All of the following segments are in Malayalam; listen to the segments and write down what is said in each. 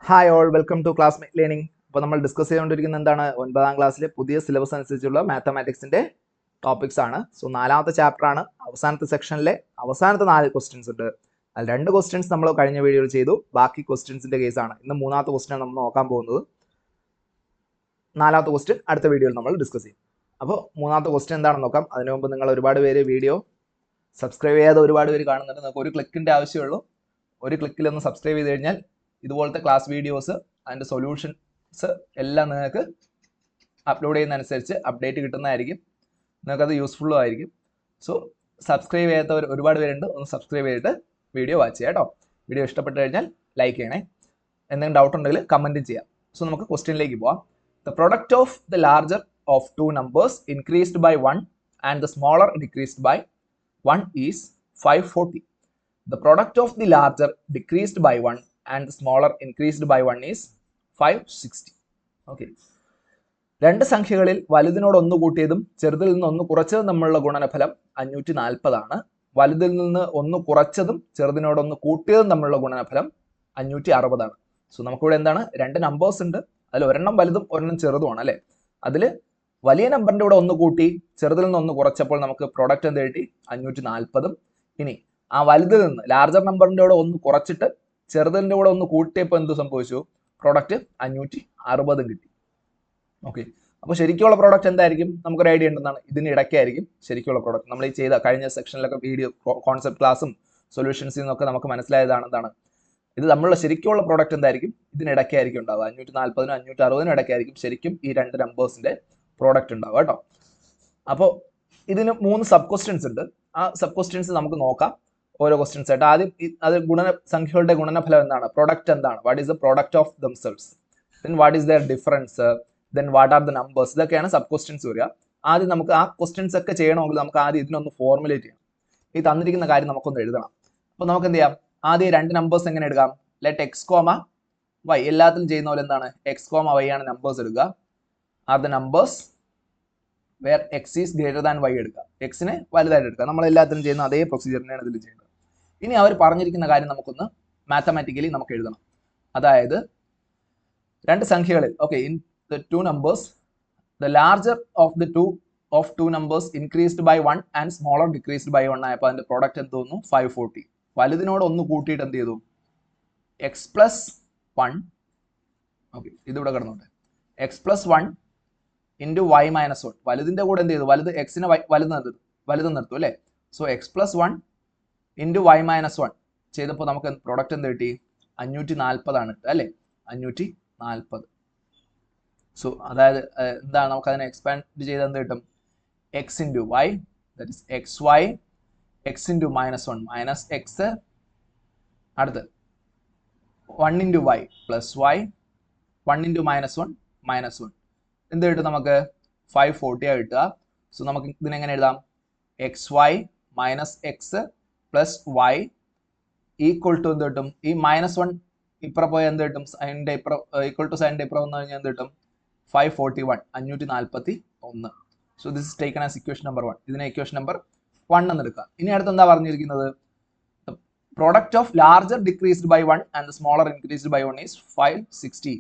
Hi all welcome to classmate learning. അപ്പോൾ നമ്മൾ ഡിസ്കസ് ചെയ്തുകൊണ്ടിരിക്കുന്നത് എന്താണ് 9ാം ക്ലാസ്സിലെ പുതിയ സിലബസ് അനുസരിച്ചുള്ള മാത്തമാറ്റിക്സിൻ്റെ ടോപ്പിക്സ് ആണ്. സോ 4ാമത്തെ ചാപ്റ്റർ ആണ്. അവസാനത്തെ സെക്ഷനിലെ അവസാനത്തെ 4 ക്വസ്റ്റ്യൻസ് ഉണ്ട്. അതിൽ 2 ക്വസ്റ്റ്യൻസ് നമ്മൾ കഴിഞ്ഞ വീഡിയോയിൽ ചെയ്തു. ബാക്കി ക്വസ്റ്റ്യൻസിൻ്റെ കേസാണ്. ഇന്ന് 3ാമത്തെ ക്വസ്റ്റ്യൻ നമ്മൾ നോക്കാൻ പോകുന്നത്. 4ാമത്തെ ക്വസ്റ്റ്യൻ അടുത്ത വീഡിയോയിൽ നമ്മൾ ഡിസ്കസ് ചെയ്യും. അപ്പോൾ 3ാമത്തെ ക്വസ്റ്റ്യൻ എന്താണെന്ന് നോക്കാം. അതിനു മുമ്പ് നിങ്ങൾ ഒരുപാട് പേര് വീഡിയോ സബ്സ്ക്രൈബ് ചെയ്യാതെ ഒരുപാട് പേര് കാണുന്നുണ്ട്. നിങ്ങൾക്ക് ഒരു ക്ലിക്കിൻ്റെ ആവശ്യമുള്ളൂ. ഒരു ക്ലിക്കിൽ ഒന്ന് സബ്സ്ക്രൈബ് ചെയ്ത് കഴിഞ്ഞാൽ ഇതുപോലത്തെ ക്ലാസ് വീഡിയോസ് അതിൻ്റെ സൊല്യൂഷൻസ് എല്ലാം നിങ്ങൾക്ക് അപ്ലോഡ് ചെയ്യുന്നതനുസരിച്ച് അപ്ഡേറ്റ് കിട്ടുന്നതായിരിക്കും. നിങ്ങൾക്കത് യൂസ്ഫുള്ളും ആയിരിക്കും. സോ സബ്സ്ക്രൈബ് ചെയ്യാത്തവർ ഒരുപാട് പേരുണ്ട്. ഒന്ന് സബ്സ്ക്രൈബ് ചെയ്തിട്ട് വീഡിയോ വാച്ച് ചെയ്യാം കേട്ടോ. വീഡിയോ ഇഷ്ടപ്പെട്ട് കഴിഞ്ഞാൽ ലൈക്ക് ചെയ്യണേ. എന്തെങ്കിലും ഡൗട്ട് ഉണ്ടെങ്കിൽ കമൻറ്റും ചെയ്യാം. സോ നമുക്ക് ക്വസ്റ്റ്യനിലേക്ക് പോവാം. The product of the larger of 2 numbers increased by 1 and the smaller decreased by 1 is 540. The product of the larger decreased by 1 and the smaller increased by 1 is 560. Okay. രണ്ട് സംഖ്യകളിൽ വലുതിനോട് ഒന്ന് കൂട്ടിയതും ചെറുതിൽ നിന്ന് ഒന്ന് കുറച്ചതും തമ്മിലുള്ള ഗുണനഫലം 540 ആണ്. വലുതിൽ നിന്ന് ഒന്ന് കുറച്ചതും ചെറുതിനോട് ഒന്ന് കൂട്ടിയതും തമ്മിലുള്ള ഗുണനഫലം 560 ആണ്. സോ നമുക്കിവിടെ എന്താണ്, 2 നമ്പേഴ്സ് ഉണ്ട്. അതിൽ ഒരെണ്ണം വലുതും ഒരെണ്ണം ചെറുതുമാണ് അല്ലേ. അതിൽ വലിയ നമ്പറിൻ്റെ കൂടെ ഒന്ന് കൂട്ടി ചെറുതിൽ നിന്ന് ഒന്ന് കുറച്ചപ്പോൾ നമുക്ക് പ്രൊഡക്റ്റ് എന്ത് കിട്ടി, 540. ഇനി ആ വലുതിൽ നിന്ന് ലാർജർ നമ്പറിൻ്റെ കൂടെ ഒന്ന് കുറച്ചിട്ട് ചെറുതിൻ്റെ കൂടെ ഒന്ന് കൂട്ടിയപ്പോൾ എന്ത് സംഭവിച്ചു, പ്രോഡക്റ്റ് 560 കിട്ടി. ഓക്കെ, അപ്പോൾ ശരിക്കുള്ള പ്രോഡക്റ്റ് എന്തായിരിക്കും, നമുക്കൊരു ഐഡിയ ഉണ്ടെന്നാണ്. ഇതിന് ഇടയ്ക്കായിരിക്കും ശരിക്കുള്ള പ്രോഡക്റ്റ്. നമ്മൾ ഈ ചെയ്ത കഴിഞ്ഞ സെക്ഷനിലൊക്കെ വീഡിയോ കോൺസെപ്റ്റ് ക്ലാസ്സും സൊല്യൂഷൻസിൽ നിന്നൊക്കെ നമുക്ക് മനസ്സിലായതാണ് എന്താണ് ഇത്. നമ്മളുടെ ശരിക്കുള്ള പ്രോഡക്റ്റ് എന്തായിരിക്കും, ഇതിനിടയ്ക്കായിരിക്കും ഉണ്ടാവുക. 540നും 560നും ഇടയ്ക്കായിരിക്കും ശരിക്കും ഈ 2 നമ്പേഴ്സിൻ്റെ പ്രോഡക്റ്റ് ഉണ്ടാവുക കേട്ടോ. അപ്പോൾ ഇതിന് 3 സബ് ക്വസ്റ്റ്യൻസ് ഉണ്ട്. ആ സബ് ക്വസ്റ്റ്യൻസ് നമുക്ക് നോക്കാം ഓരോ ക്വസ്റ്റ്യൻസ് ആയിട്ട്. ആദ്യം അത് സംഖ്യകളുടെ ഗുണനഫലം എന്താണ്, പ്രൊഡക്റ്റ് എന്താണ്, what is the product of themselves, then what is their difference, then what are the numbers. ഇതൊക്കെയാണ് സബ് ക്വസ്റ്റ്യൻസ് വരിക. ആദ്യം നമുക്ക് ആ ക്വസ്റ്റ്യൻസ് ഒക്കെ ചെയ്യണമെങ്കിൽ നമുക്ക് ആദ്യം ഇതിനൊന്ന് ഫോർമുലേറ്റ് ചെയ്യണം. ഈ തന്നിരിക്കുന്ന കാര്യം നമുക്കൊന്ന് എഴുതണം. അപ്പോൾ നമുക്ക് എന്ത് ചെയ്യാം, ആദ്യം 2 നമ്പേഴ്സ് എങ്ങനെ എടുക്കാം, ലെറ്റ് എക്സ് കോമ വൈ. എല്ലാത്തിലും ചെയ്യുന്ന പോലെ എന്താണ്, എക്സ് കോമ വൈ ആണ് നമ്പേഴ്സ് എടുക്കുക. Are the numbers where x is greater than y എടുക്കുക. എക്സിനെ വലുതായിട്ട് എടുക്കുക. നമ്മളെല്ലാത്തിനും ചെയ്യുന്ന അതേ പ്രൊസീജിയറിനെയാണ് ഇതിൽ ചെയ്യുന്നത്. ഇനി അവർ പറഞ്ഞിരിക്കുന്ന കാര്യം നമുക്കൊന്ന് മാത്തമാറ്റിക്കലി നമുക്ക് എഴുതണം. അതായത് 2 സംഖ്യകളിൽ, okay, in the 2 numbers the larger of the two numbers increased by 1 and smaller decreased by 1 ആയപ്പോൾ അതിന്റെ പ്രോഡക്റ്റ് എന്ത് തോന്നുന്നു, 540. വലുതിനോട് ഒന്ന് കൂട്ടിയിട്ട് എന്ത് ചെയ്തു, എക്സ് പ്ലസ് 1, ഓക്കെ, ഇതിവിടെ കിടന്നോട്ടെ, x plus 1 into y minus 1. വലുതിന്റെ കൂടെ എന്ത് ചെയ്തു, വലുത് എക്സിനെ വലുത് നിർത്തും അല്ലേ. So x plus 1 into y minus 1 ചെയ്തപ്പോൾ നമുക്ക് പ്രൊഡക്റ്റ് എന്ത് കിട്ടി, 540 ആണ് അല്ലേ, 540. സോ അതായത് എന്താണ്, നമുക്ക് അതിനെ എക്സ്പാൻഡ് ചെയ്ത് എന്ത് കിട്ടും, x into y, that is x y, x into minus 1 minus x, അടുത്ത് 1 into y plus y, 1 into minus 1 minus 1. എന്ത് കിട്ടും നമുക്ക്, 540 ആ കിട്ടുക. സോ നമുക്ക് ഇതിനെങ്ങനെ എഴുതാം, x y minus x plus y equal to എന്ത് കിട്ടും, ഈ മൈനസ് 1 ഇപ്പുറം പോയാൽ എന്ത് കിട്ടും, സൈൻ്റെ ഇപ്പുറം ഈക്വൽ ടു സൈൻ്റെ ഇപ്പുറം വന്നു കഴിഞ്ഞാൽ എന്ത് കിട്ടും, 541, 541. So this is taken as equation number 1. ഇതിനെ ഇക്വേഷൻ നമ്പർ 1 എന്ന് എടുക്കുക. ഇനി അടുത്ത് എന്താ പറഞ്ഞിരിക്കുന്നത്, product of larger decreased by 1 and the smaller increased by 1 is 560.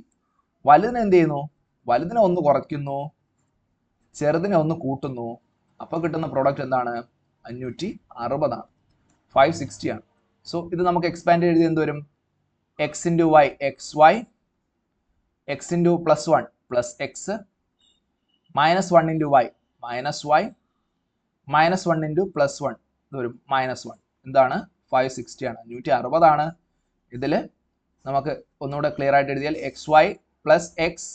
വലുതിനെ എന്ത് ചെയ്യുന്നു, വലുതിനെ ഒന്ന് കുറയ്ക്കുന്നു, ചെറുതിനെ ഒന്ന് കൂട്ടുന്നു, അപ്പോൾ കിട്ടുന്ന പ്രോഡക്റ്റ് എന്താണ്, 560 ആണ്, 560 ആണ്. സോ ഇത് നമുക്ക് എക്സ്പാൻഡ് എഴുതി എന്ത് വരും, x into y x y, x into plus 1 plus x, minus 1 into y minus y, minus 1 into plus 1 ഇത് വരും മൈനസ് 1. എന്താണ്, 560 ആണ്, 560 ആണ്. ഇതിൽ നമുക്ക് ഒന്നുകൂടെ ക്ലിയർ ആയിട്ട് എഴുതിയാൽ x y plus x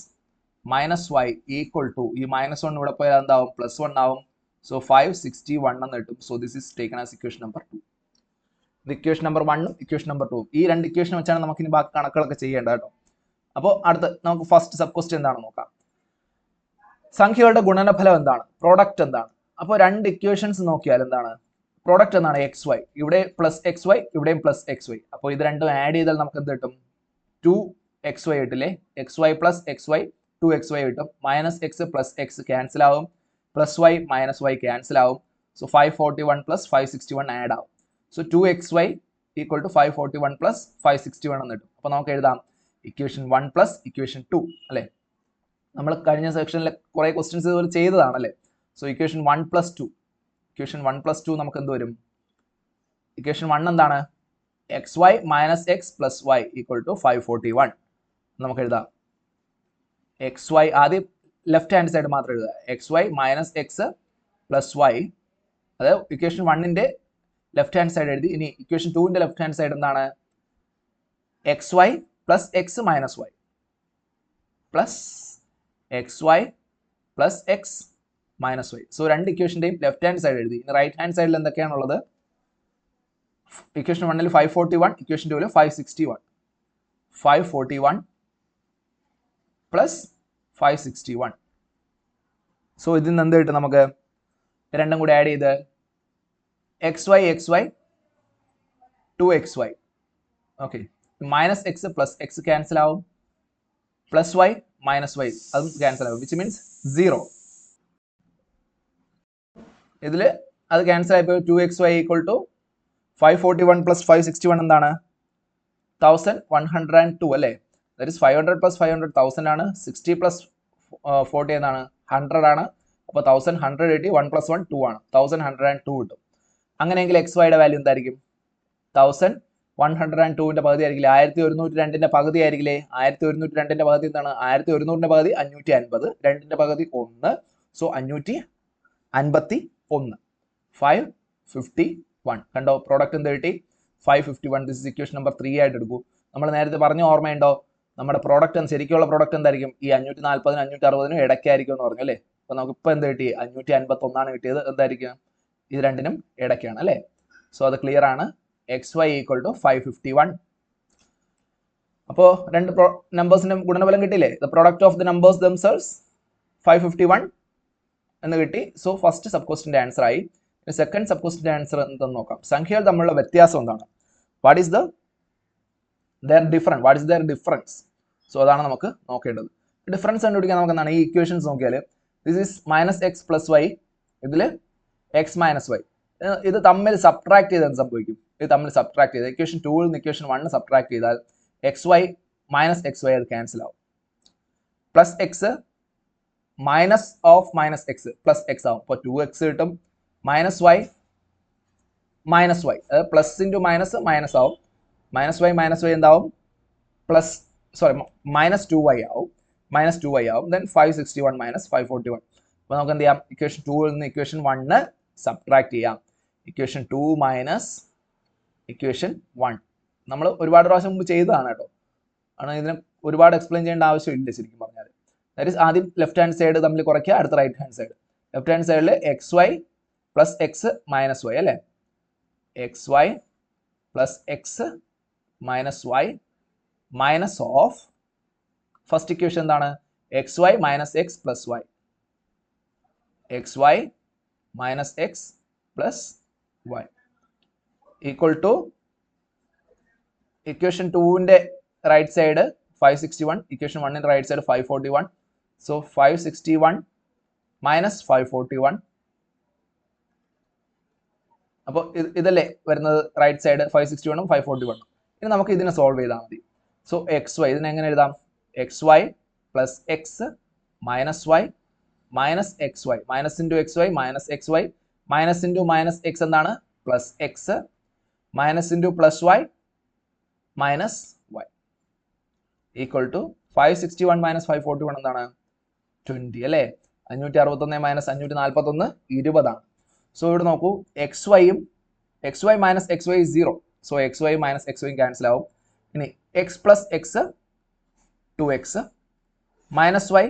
minus y equal to, ഈ മൈനസ് 1 ഇവിടെ പോയാൽ എന്താവും, പ്ലസ് 1 ആവും. സോ 561 എന്ന് കിട്ടും. So this is taken as equation number 2. ഇത് ഇക്വേഷൻ നമ്പർ 1ഉം ഇക്വേഷൻ നമ്പർ 2. ഈ 2 ഇക്വേഷൻ വെച്ചാണ് നമുക്ക് ഇനി ബാക്കി കണക്കുകളൊക്കെ ചെയ്യേണ്ടത് കേട്ടോ. അപ്പോൾ അടുത്ത് നമുക്ക് ഫസ്റ്റ് സബ് ക്വസ്റ്റ്യൻ എന്താണെന്ന് നോക്കാം. സംഖ്യകളുടെ ഗുണനഫലം എന്താണ്, പ്രോഡക്റ്റ് എന്താണ്. അപ്പോൾ 2 ഇക്വേഷൻസ് നോക്കിയാൽ എന്താണ്, പ്രോഡക്റ്റ് എന്താണ്, എക്സ് വൈ, ഇവിടെ പ്ലസ് എക്സ് വൈ, ഇവിടെയും പ്ലസ് എക്സ് വൈ. അപ്പോൾ ഇത് രണ്ടും ആഡ് ചെയ്താൽ നമുക്ക് എന്ത് കിട്ടും, 2xy കിട്ടില്ലേ, x y plus x y 2xy കിട്ടും. Minus x plus x cancel ആവും, plus y minus y cancel ആവും. സോ 541 പ്ലസ് 561 ആഡ് ആവും. So 2xy equal to 541 plus 561 എന്ന് കിട്ടും. അപ്പോൾ നമുക്ക് എഴുതാം ഇക്വേഷൻ 1 പ്ലസ് ഇക്വേഷൻ 2 അല്ലേ? നമ്മൾ കഴിഞ്ഞ സെക്ഷനിൽ കുറേ ക്വസ്റ്റ്യൻസ് ഇതുപോലെ ചെയ്തതാണല്ലേ. So equation 1 plus 2, equation 1 plus 2 നമുക്ക് എന്ത് വരും? ഇക്വേഷൻ 1 എന്താണ്? X y minus x plus y equal to 541 നമുക്ക് എഴുതാം. എക്സ് വൈ ആദ്യം ലെഫ്റ്റ് ഹാൻഡ് സൈഡ് മാത്രം എഴുതുക. X y minus x plus y, അത് ഇക്വേഷൻ 1ന്റെ ലെഫ്റ്റ് ഹാൻഡ് സൈഡ് എഴുതി. ഇനി ഇക്വേഷൻ 2ന്റെ ലെഫ്റ്റ് ഹാൻഡ് സൈഡ് എന്താണ്? X y plus x minus y plus x y plus x minus y. So രണ്ട് ഇക്വേഷൻ്റെയും ലെഫ്റ്റ് ഹാൻഡ് സൈഡ് എഴുതി. ഇനി റൈറ്റ് ഹാൻഡ് സൈഡിൽ എന്തൊക്കെയാണുള്ളത്? ഇക്വേഷൻ 1ൽ 541, ഇക്വേഷൻ 2ൽ 561. 541 പ്ലസ് 561. സോ ഇതിൽ നിന്ന് എന്ത് കിട്ടും നമുക്ക്? രണ്ടും കൂടി ആഡ് ചെയ്ത് x y 2xy. Okay, minus x plus x cancel ആവും, പ്ലസ് വൈ മൈനസ് വൈ അതും ക്യാൻസൽ ആവും, വിച്ച് മീൻസ് 0. ഇതിൽ അത് ക്യാൻസൽ ആയപ്പോൾ 2xy ഈക്വൽ ടു 541 പ്ലസ് 561 എന്താണ്? 1102 അല്ലേ? ദാറ്റ് ഇസ് 500 പ്ലസ് 500 1000 ആണ്. 60 പ്ലസ് 40 എന്താണ്? 100 ആണ്. അപ്പോൾ 1100 കിട്ടി. 1 പ്ലസ് 1 2 ആണ്. 1102 കിട്ടും. അങ്ങനെയെങ്കിൽ എക്സ് വൈയുടെ വാല്യൂ എന്തായിരിക്കും? 1102ന്റെ പകുതി ആയിരിക്കില്ലേ? 1102ന്റെ പകുതി ആയിരിക്കില്ലേ? 1102ന്റെ പകുതി എന്താണ്? 1100ന്റെ പകുതി 550, 2ന്റെ പകുതി 1, സോ 551. 551 കണ്ടോ? പ്രോഡക്റ്റ് എന്ത് കിട്ടി? 551. ദിസ് ഇസ് ഇക്വേഷൻ നമ്പർ 3 ആയിട്ട് എടുക്കൂ. നമ്മൾ നേരത്തെ പറഞ്ഞ ഓർമ്മയുണ്ടോ? നമ്മുടെ പ്രോഡക്റ്റ് ശരിക്കുള്ള പ്രോഡക്റ്റ് എന്തായിരിക്കും? ഈ 540 560 ഇടയ്ക്കായിരിക്കും എന്ന് പറഞ്ഞു അല്ലേ? അപ്പോൾ നമുക്ക് ഇപ്പോൾ എന്ത് കിട്ടി? 551 കിട്ടിയത്. എന്തായിരിക്കും? ഇത് രണ്ടിനും ഇടയ്ക്കാണ് അല്ലേ? സോ അത് ക്ലിയർ ആണ്. X y equal to 551. അപ്പോൾ രണ്ട് നമ്പേഴ്സിന്റെ ഗുണനഫലം കിട്ടിയില്ലേ? The product of the numbers themselves 551 എന്ന് കിട്ടി. സോ ഫസ്റ്റ് സബ് ക്വസ്റ്റിന്റെ ആൻസർ ആയി. സെക്കൻഡ് സബ് ക്വസ്റ്റിന്റെ ആൻസർ എന്തെന്ന് നോക്കാം. സംഖ്യകൾ തമ്മിലുള്ള വ്യത്യാസം എന്താണ്? What is their difference? So അതാണ് നമുക്ക് നോക്കേണ്ടത്. ഡിഫറൻസ് കണ്ടുപിടിക്കാൻ നമുക്ക് എന്താണ്? ഈ ഇക്വേഷൻസ് നോക്കിയാൽ this is minus x plus y, ഇതിൽ എക്സ് മൈനസ് വൈ. ഇത് തമ്മിൽ സബ്ട്രാക്ട് ചെയ്ത് എന്ത് സംഭവിക്കും? ഇത് തമ്മിൽ സബ്ട്രാക്ട് ചെയ്ത് ഇക്വേഷൻ 2ൽ നിന്ന് ഇക്വേഷൻ 1 സബ്ട്രാക്ട് ചെയ്താൽ x y minus x y അത് ക്യാൻസൽ ആവും. Plus x minus of minus x plus x ആവും. അപ്പോൾ 2x കിട്ടും. മൈനസ് വൈ അത് പ്ലസ് ഇൻറ്റു മൈനസ് മൈനസ് ആവും. മൈനസ് വൈ എന്താവും? പ്ലസ് മൈനസ് 2y ആവും. Then 561 minus 541. അപ്പോൾ നമുക്ക് എന്ത് ചെയ്യാം? ഇക്വേഷൻ 2ൽ നിന്ന് ഇക്വേഷൻ 1 സബ്ട്രാക്ട് ചെയ്യാം. ഇക്വേഷൻ 2 മൈനസ് ഇക്വേഷൻ 1 നമ്മൾ ഒരുപാട് പ്രാവശ്യം മുമ്പ് ചെയ്തതാണ് കേട്ടോ. ആണ് ഇതിനെ ഒരുപാട് എക്സ്പ്ലെയിൻ ചെയ്യേണ്ട ആവശ്യമില്ല ശരിക്കും പറഞ്ഞാൽ. ദാറ്റ് ഈസ് ആദ്യം ലെഫ്റ്റ് ഹാൻഡ് സൈഡ് തമ്മിൽ കുറയ്ക്കുക, അടുത്ത right hand side. Left hand സൈഡിൽ x y plus x minus y അല്ലേ? X y plus x minus y minus of first equation എന്താണ്? X y minus x plus y. X y minus x plus y equal to equation 2ന്റെ റൈറ്റ് സൈഡ് 561, ഇക്വേഷൻ 1ന്റെ റൈറ്റ് സൈഡ് 541. So 561 minus 541. അപ്പോൾ ഇതല്ലേ വരുന്നത് റൈറ്റ് സൈഡ് 561 541. ഇനി നമുക്ക് ഇതിനെ സോൾവ് ചെയ്താൽ മതി. സോ എക്സ് വൈ ഇതിനെ എങ്ങനെ എഴുതാം? X y plus x minus y minus x y. Minus into x y minus x y. Minus into minus x എന്താണ്? Plus x. Minus into plus y minus y equal to 561 minus 541 എന്താണ്? 20 അല്ലേ? 561 മൈനസ് 541 20 ആണ്. സോ ഇവിടെ നോക്കൂ, എക്സ് വൈയും x y minus x y 0. So x y minus x y cancel ആവും. ഇനി x plus x 2x minus y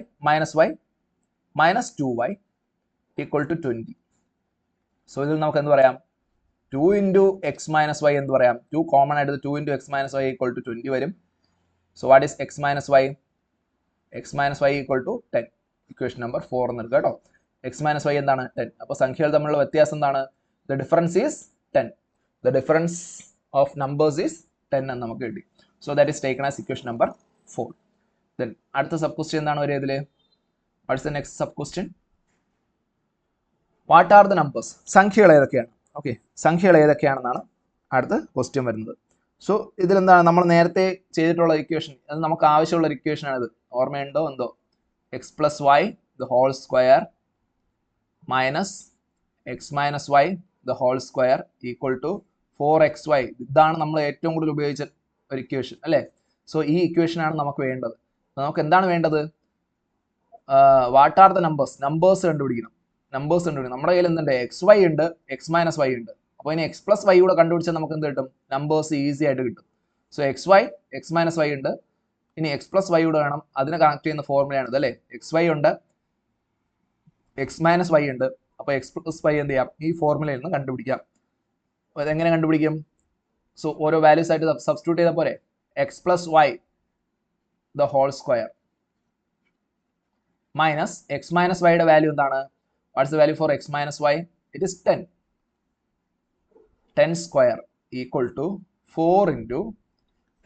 minus 2y equal to 20. So ഇതിൽ നമുക്ക് എന്ത് പറയാം? 2 ഇൻറ്റു എക്സ് മൈനസ് വൈ എന്ത് പറയാം? 2 കോമൺ ആയിട്ട് 2 into x minus y equal to 20 വരും. So what is x minus y? X minus y equal to 10. Equation number 4 എന്ന് എടുക്കുക കേട്ടോ. എക്സ് മൈനസ് വൈ എന്താണ്? 10. അപ്പോൾ സംഖ്യകൾ തമ്മിലുള്ള വ്യത്യാസം എന്താണ്? The difference is 10. The difference of numbers is 10 എന്ന് നമുക്ക് കിട്ടി. So that is taken as equation number 4. Then അടുത്ത സബ് ക്വസ്റ്റ്യൻ എന്താണ് വരിക ഇതിൽ? What's the next sub question? What are the numbers? സംഖ്യകൾ ഏതൊക്കെയാണ്? ഓക്കെ, സംഖ്യകൾ ഏതൊക്കെയാണെന്നാണ് അടുത്ത ക്വസ്റ്റ്യൻ വരുന്നത്. സോ ഇതിലെന്താണ് നമ്മൾ നേരത്തെ ചെയ്തിട്ടുള്ള ഇക്വേഷൻ, അത് നമുക്ക് ആവശ്യമുള്ള ഒരു ഇക്വേഷൻ ആണിത്. ഓർമ്മയുണ്ടോ എന്തോ? X plus y the whole square minus x minus y the whole square equal to 4xy. ഇതാണ് നമ്മൾ ഏറ്റവും കൂടുതൽ ഉപയോഗിച്ച ഒരു ഇക്വേഷൻ അല്ലേ? സോ ഈ ഇക്വേഷനാണ് നമുക്ക് വേണ്ടത്. നമുക്ക് എന്താണ് വേണ്ടത്? വാട്ട് ആർ ദ നമ്പേഴ്സ് കണ്ടുപിടിക്കണം. നമ്മുടെ കയ്യിൽ എന്തുണ്ട്? എക്സ് വൈ ഉണ്ട്, എക്സ് മൈനസ് വൈ ഉണ്ട്. അപ്പോൾ ഇനി എക്സ് പ്ലസ് വൈ കൂടെ കണ്ടുപിടിച്ചാൽ നമുക്ക് എന്ത് കിട്ടും? നമ്പേഴ്സ് ഈസി ആയിട്ട് കിട്ടും. So x y, x minus y ഉണ്ട്. ഇനി എക്സ് പ്ലസ് വൈ കൂടെ വേണം. അതിനെ കണക്ട് ചെയ്യുന്ന ഫോർമുലയാണിത് അല്ലേ? എക്സ് വൈ ഉണ്ട്, എക്സ് മൈനസ് വൈ ഉണ്ട്. അപ്പോൾ എക്സ് പ്ലസ് വൈ എന്ത് ചെയ്യാം? ഈ ഫോർമുലയിൽ നിന്ന് കണ്ടുപിടിക്കാം. അതെങ്ങനെ കണ്ടുപിടിക്കും? സോ ഓരോ വാല്യൂസ് ആയിട്ട് സബ്സ്റ്റിറ്റ്യൂട്ട് ചെയ്താൽ പോരെ? X plus y the whole square minus x minus വൈയുടെ വാല്യൂ എന്താണ്? What's the value for x minus y? It is 10. 10 square equal to 4 into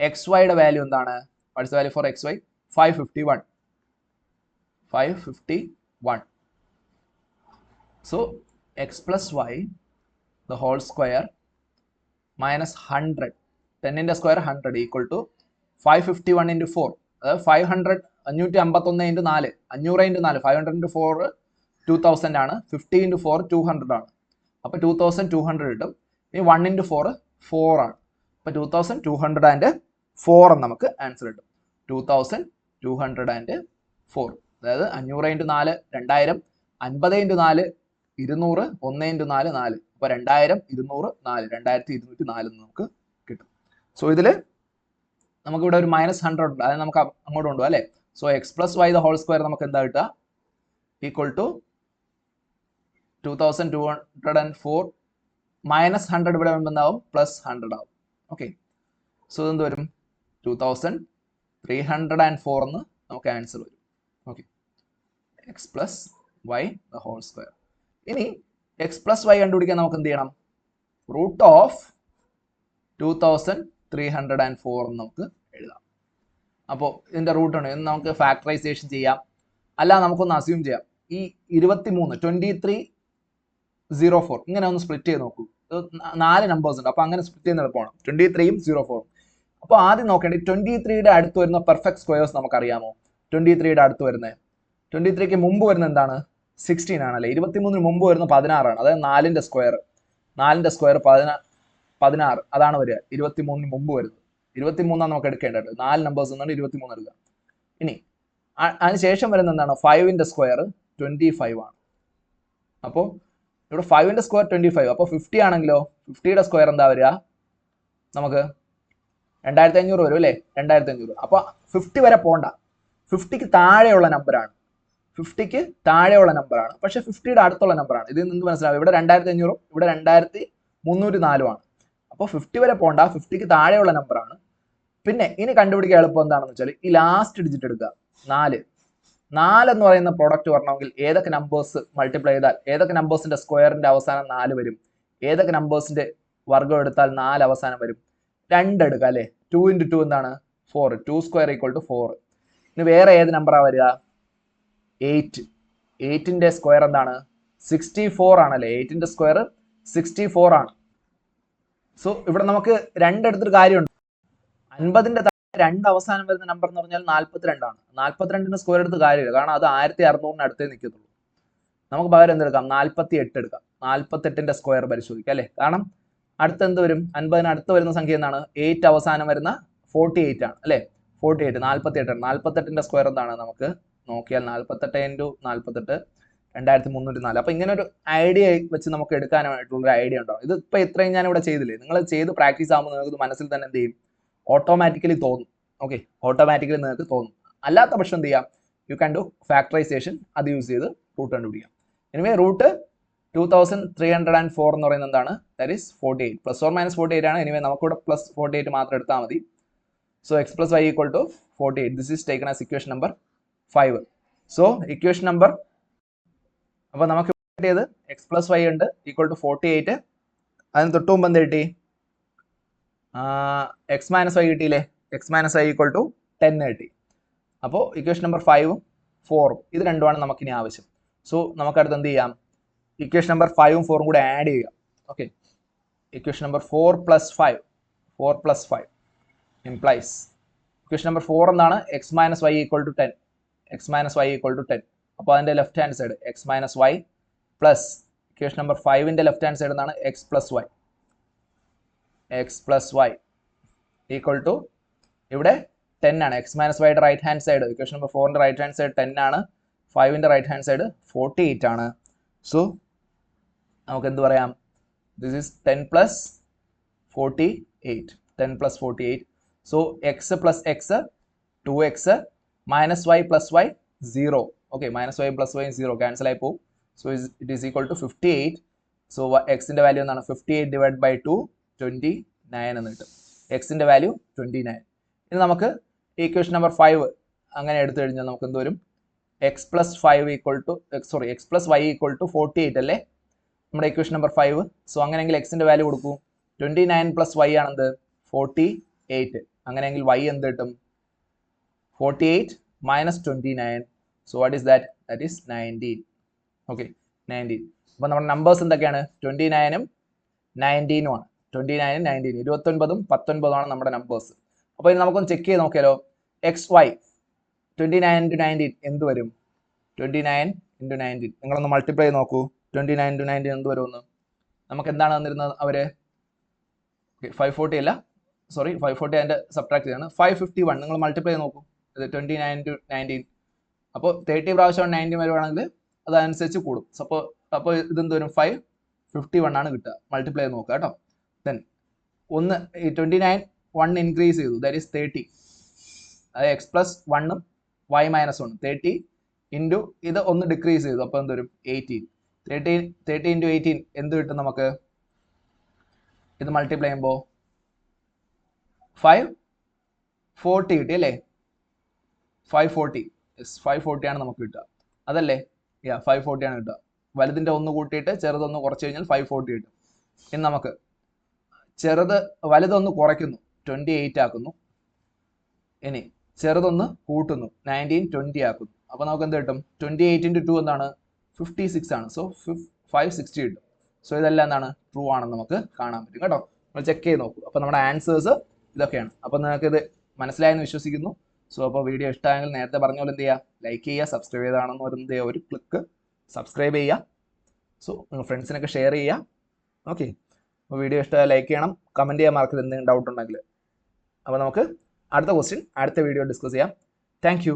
x വൈയുടെ വാല്യൂ എന്താണ്? What's the value for x y? 551. 551. So x plus y the whole square minus 100. 10ന്റെ സ്ക്വയർ 100 ഈക്വൽ ടു 551 ഇൻറ്റു 4. അതായത് 551 ഇൻറ്റു 4, 500 ഇൻറ്റു 4, 500 ഇൻറ്റു 4 2000 ആണ്. 50 ഇൻറ്റു 4 200 ആണ്. അപ്പോൾ 2200 കിട്ടും. ഇനി 1 ഇൻറ്റു 4 4 ആണ്. അപ്പോൾ 2204 എന്ന് നമുക്ക് ആൻസർ കിട്ടും. 2204. അതായത് 500 ഇൻറ്റു 4 2000, 50 ഇൻറ്റു 4 200, 1 ഇൻറ്റു 4 4. അപ്പോൾ 2000, 200, 4, 2204 എന്ന് നമുക്ക് കിട്ടും. സോ ഇതിൽ നമുക്കിവിടെ ഒരു -100 ഉണ്ട്, അതായത് നമുക്ക് അങ്ങോട്ട് കൊണ്ടുപോകാം അല്ലേ? So x plus y the whole square നമുക്ക് എന്താ കിട്ടുക? ഈക്വൽ ടു 2204 -100 ഇവിടെ വരുമ്പോൾ എന്താവും? +100 ആവും. ഓക്കെ, സോ ഇതെന്ത് വരും? 2304 എന്ന് നമുക്ക് ആൻസർ വരും. Okay, x plus y the whole square. ഇനി എക്സ് പ്ലസ് വൈ കണ്ടുപിടിക്കാൻ നമുക്ക് എന്ത് ചെയ്യണം? റൂട്ട് ഓഫ് 2304 എന്ന് നമുക്ക് എഴുതാം. അപ്പോൾ ഇതിൻ്റെ റൂട്ടാണ്. ഇന്ന് നമുക്ക് ഫാക്ടറൈസേഷൻ ചെയ്യാം, അല്ല നമുക്കൊന്ന് അസ്യൂം ചെയ്യാം. ഈ 2304 ഇങ്ങനെ ഒന്ന് സ്പ്ലിറ്റ് ചെയ്ത് നോക്കൂ. 4 നമ്പേഴ്സ് ഉണ്ട്, അപ്പോൾ അങ്ങനെ സ്പ്ലിറ്റ് ചെയ്യുന്ന എളുപ്പമാണ്. 23യും 04. അപ്പോൾ ആദ്യം നോക്കേണ്ടത് 23യുടെ അടുത്ത് വരുന്ന പെർഫെക്റ്റ് സ്ക്വയേഴ്സ് നമുക്കറിയാമോ? 23യുടെ അടുത്ത് വരുന്നത്, 23ക്ക് മുമ്പ് വരുന്നത് എന്താണ്? 16 ആണല്ലേ? 23ന് മുമ്പ് വരുന്ന 16 ആണ്. അതായത് 4ന്റെ സ്ക്വയർ 16 അതാണ് വരിക. 23ന് മുമ്പ് വരുന്നത് 23 നമുക്ക് എടുക്കേണ്ടത്. 4 നമ്പേഴ്സ് എന്നാണ് 23 എടുക്കുക. ഇനി അതിനുശേഷം വരുന്ന എന്താണ്? 5ന്റെ സ്ക്വയർ 25 ആണ്. അപ്പോൾ ഇവിടെ 5ന്റെ സ്ക്വയർ 25. അപ്പോൾ 50 ആണെങ്കിലോ 50യുടെ സ്ക്വയർ എന്താ വരിക? നമുക്ക് 2500 വരും അല്ലേ? 2500. അപ്പോൾ 50 വരെ പോണ്ട, 50ക്ക് താഴെയുള്ള നമ്പറാണ്. 50ക്ക് താഴെയുള്ള നമ്പറാണ്, പക്ഷെ 50യുടെ അടുത്തുള്ള നമ്പറാണ്. ഇതിൽ നിന്ന് മനസ്സിലാവും, ഇവിടെ 2500, ഇവിടെ 2304 ആണ്. അപ്പോൾ 50 വരെ പോണ്ട, 50ക്ക് താഴെയുള്ള നമ്പറാണ്. പിന്നെ ഇനി കണ്ടുപിടിക്കാൻ എളുപ്പം എന്താണെന്ന് വെച്ചാൽ ഈ ലാസ്റ്റ് ഡിജിറ്റ് എടുക്കുക. 4 എന്ന് പറയുന്ന പ്രോഡക്റ്റ് വരണമെങ്കിൽ ഏതൊക്കെ നമ്പേഴ്സ് മൾട്ടിപ്ലൈ ചെയ്താൽ, ഏതൊക്കെ നമ്പേഴ്സിന്റെ സ്ക്വയറിന്റെ അവസാനം 4 വരും, ഏതൊക്കെ നമ്പേഴ്സിന്റെ വർഗ്ഗം എടുത്താൽ 4 അവസാനം വരും? 2 എടുക്കുക അല്ലേ? 2 ഇൻറ്റു 2 എന്താണ്? 4. 2 സ്ക്വയർ ഈക്വൽ ടു 4. ഇനി വേറെ ഏത് നമ്പറാണ് വരിക? 8. 8ന്റെ സ്ക്വയർ എന്താണ്? 64 ആണല്ലേ? 8ന്റെ സ്ക്വയർ 64 ആണ്. സോ ഇവിടെ നമുക്ക് 2 എടുത്തൊരു കാര്യമുണ്ട്. 50ന്റെ 2 അവസാനം വരുന്ന നമ്പർ എന്ന് പറഞ്ഞാൽ 42 ആണ്. 42ന്റെ സ്ക്വയർ എടുത്ത് കാര്യമില്ല, കാരണം അത് 1600 അടുത്തേ നിൽക്കത്തുള്ളൂ. നമുക്ക് പകരം എന്തെടുക്കാം? 48 എടുക്കാം. 48ന്റെ സ്ക്വയർ പരിശോധിക്കാം അല്ലേ? കാരണം അടുത്ത് എന്ത് വരും? 50ന് അടുത്ത് വരുന്ന സംഖ്യ എന്താണ്? 8 അവസാനം വരുന്ന 48 ആണ് അല്ലേ? 48, 48. 48ന്റെ സ്ക്വയർ എന്താണ്? നമുക്ക് നോക്കിയാൽ 48 ഇൻറ്റു 48 2304. അപ്പോൾ ഇങ്ങനെ ഒരു ഐഡിയ വെച്ച് നമുക്ക് എടുക്കാനായിട്ടുള്ളൊരു ഐഡിയ ഉണ്ടാവും. ഇത് ഇപ്പോൾ ഇത്രയും ഞാൻ ഇവിടെ ചെയ്തില്ലേ? നിങ്ങൾ ചെയ്ത് പ്രാക്ടീസ് ആകുമ്പോൾ നിങ്ങൾക്ക് മനസ്സിൽ തന്നെ എന്ത് ചെയ്യും? ഓട്ടോമാറ്റിക്കലി തോന്നും. ഓക്കെ, ഓട്ടോമാറ്റിക്കലി നിങ്ങൾക്ക് തോന്നും. അല്ലാത്ത പക്ഷം എന്ത് ചെയ്യാം? You can do factorisation. അത് യൂസ് ചെയ്ത് റൂട്ട് കണ്ടുപിടിക്കാം. എനിവേ റൂട്ട് 2304 എന്ന് പറയുന്നത് എന്താണ്? That is 48. +or-48 ആണ്. എനിവേ നമുക്കിവിടെ +48 മാത്രം എടുത്താൽ മതി. So x plus y equal to 48. This is taken as equation number 5. So equation number, അപ്പോൾ നമുക്ക് കിട്ടിയത് എക്സ് പ്ലസ് വൈ ഉണ്ട് ഈക്വൽ ടു 48. അതിന് തൊട്ട് മുമ്പ് എന്ത് കിട്ടി? എക്സ് മൈനസ് വൈ കിട്ടിയില്ലേ? X minus y equal to 10 കിട്ടി. അപ്പോൾ ഇക്വേഷൻ നമ്പർ 5ഉം 4ഉം ഇത് രണ്ടുമാണ് നമുക്കിനി ആവശ്യം. സോ നമുക്കടുത്ത് എന്ത് ചെയ്യാം? ഇക്വേഷൻ നമ്പർ 5ഉം 4ഉം കൂടെ ആഡ് ചെയ്യാം. Okay, equation number 4 + 5. 4 plus 5 implies equation number 4 എന്താണ് x minus y equal to 10 x minus y equal to 10 അപ്പോൾ അതിന്റെ left hand side x minus y plus equation number 5ന്റെ ലെഫ്റ്റ് ഹാൻഡ് സൈഡ് എന്താണ് x plus y equal to ഇവിടെ 10 ആണ്. x minus yയുടെ right hand side equation number 4ന്റെ റൈറ്റ് ഹാൻഡ് സൈഡ് 10 ആണ്, 5ന്റെ റൈറ്റ് ഹാൻഡ് സൈഡ് 48 ആണ്. സോ നമുക്ക് എന്ത് പറയാം, this is 10 plus 48 10 plus 48. So x plus x 2x minus y plus y 0. Okay, minus y plus y 0 cancel ആയി പോകും. So it is equal to 58. So x ന്റെ വാല്യൂ എന്താണ് 58 divided by 2 29 എന്ന് കിട്ടും. x ന്റെ വാല്യൂ 29. ഇനി നമുക്ക് ഇക്വേഷൻ നമ്പർ 5 അങ്ങനെ എടുത്തു കഴിഞ്ഞാൽ നമുക്ക് എന്ത് വരും, x plus 5 equal to x plus y equal to 48 അല്ലേ നമ്മുടെ ഇക്വേഷൻ നമ്പർ 5. സോ അങ്ങനെയെങ്കിൽ x ന്റെ വാല്യൂ കൊടുക്കൂ, 29 plus y ആണെന്ത് 48. അങ്ങനെയെങ്കിൽ y എന്ത് കിട്ടും, 48 minus 29. So what is that? That is 19. Okay, 19. അപ്പോൾ നമ്മുടെ നമ്പേഴ്സ് എന്തൊക്കെയാണ്, 29ഉം 19ഉം ആണ്. 29ഉം 19 29ഉം 19ഉം ആണ് നമ്മുടെ നമ്പേഴ്സ്. അപ്പോൾ ഇനി നമുക്കൊന്ന് ചെക്ക് ചെയ്ത് നോക്കിയാലോ, എക്സ് വൈ 29 into 19 എന്ത് വരും, 29 into 19 നിങ്ങളൊന്ന് മൾട്ടിപ്ലൈ ചെയ്ത് നോക്കൂ, 29 into 19 എന്ത് വരുമെന്ന്. നമുക്ക് എന്താണ് തന്നിരുന്നത് അവര്, 540 അല്ല, സോറി 540 അതിൻ്റെ സബ്ട്രാക്ട് ചെയ്യാണ്, 551 നിങ്ങൾ മൾട്ടിപ്ലൈ ചെയ്ത് നോക്കൂ, ഇത് 29 into 19. അപ്പോൾ 30 പ്രാവശ്യം 90 വരുവാണെങ്കിൽ അതനുസരിച്ച് കൂടും. അപ്പോൾ ഇതെന്ത് വരും, 551 ആണ് കിട്ടുക. മൾട്ടിപ്ലൈ ചെയ്ത് നോക്കുക കേട്ടോ. ദെൻ ഒന്ന് ഈ 29 1 ഇൻക്രീസ് ചെയ്തു, ദാറ്റ് ഈസ് 30. അത് എക്സ് പ്ലസ് 1ഉം y മൈനസ് 1 30 ഇൻറ്റു ഇത് ഒന്ന് ഡിക്രീസ് ചെയ്തു, അപ്പോൾ എന്ത് വരും 18. 30 ഇൻറ്റു 18 എന്ത് കിട്ടും നമുക്ക്, ഇത് മൾട്ടിപ്ലൈ ചെയ്യുമ്പോൾ 540 കിട്ടി അല്ലേ, 540 540 ആണ് നമുക്ക് കിട്ടുക അതല്ലേ, 540 ആണ് കിട്ടുക. വലുതിൻ്റെ ഒന്ന് കൂട്ടിയിട്ട് ചെറുതൊന്ന് കുറച്ച് കഴിഞ്ഞാൽ 540 കിട്ടും. ഇനി നമുക്ക് വലുതൊന്ന് കുറയ്ക്കുന്നു, 28 ആക്കുന്നു. ഇനി ചെറുതൊന്ന് കൂട്ടുന്നു, 19 20 ആക്കുന്നു. അപ്പോൾ നമുക്ക് എന്ത് കിട്ടും, 28 into 2 എന്താണ് 56 ആണ്. സോ 560 കിട്ടും. സോ ഇതെല്ലാം എന്താണ് ട്രൂ ആണെന്ന് നമുക്ക് കാണാൻ പറ്റും കേട്ടോ. നമ്മൾ ചെക്ക് ചെയ്ത് നോക്കൂ. അപ്പോൾ നമ്മുടെ ആൻസേഴ്സ് ഇതൊക്കെയാണ്. അപ്പോൾ നിങ്ങൾക്കിത് മനസ്സിലായെന്ന് വിശ്വസിക്കുന്നു. സോ അപ്പോൾ വീഡിയോ ഇഷ്ടമായെങ്കിൽ നേരത്തെ പറഞ്ഞ പോലെ എന്ത് ചെയ്യുക, ലൈക്ക് ചെയ്യുക, സബ്സ്ക്രൈബ് ചെയ്താണെന്ന് പറയുന്നത് ഒരു ക്ലിക്ക് സബ്സ്ക്രൈബ് ചെയ്യുക. സോ നിങ്ങൾ ഫ്രണ്ട്സിനൊക്കെ ഷെയർ ചെയ്യുക. ഓക്കെ, അപ്പോൾ വീഡിയോ ഇഷ്ടമായി ലൈക്ക് ചെയ്യണം, കമൻറ്റ് ചെയ്യാൻ മറക്കരുത് എന്തെങ്കിലും ഡൗട്ട് ഉണ്ടെങ്കിൽ. അപ്പോൾ നമുക്ക് അടുത്ത ക്വസ്റ്റ്യൻ അടുത്ത വീഡിയോ ഡിസ്കസ് ചെയ്യാം. Thank you.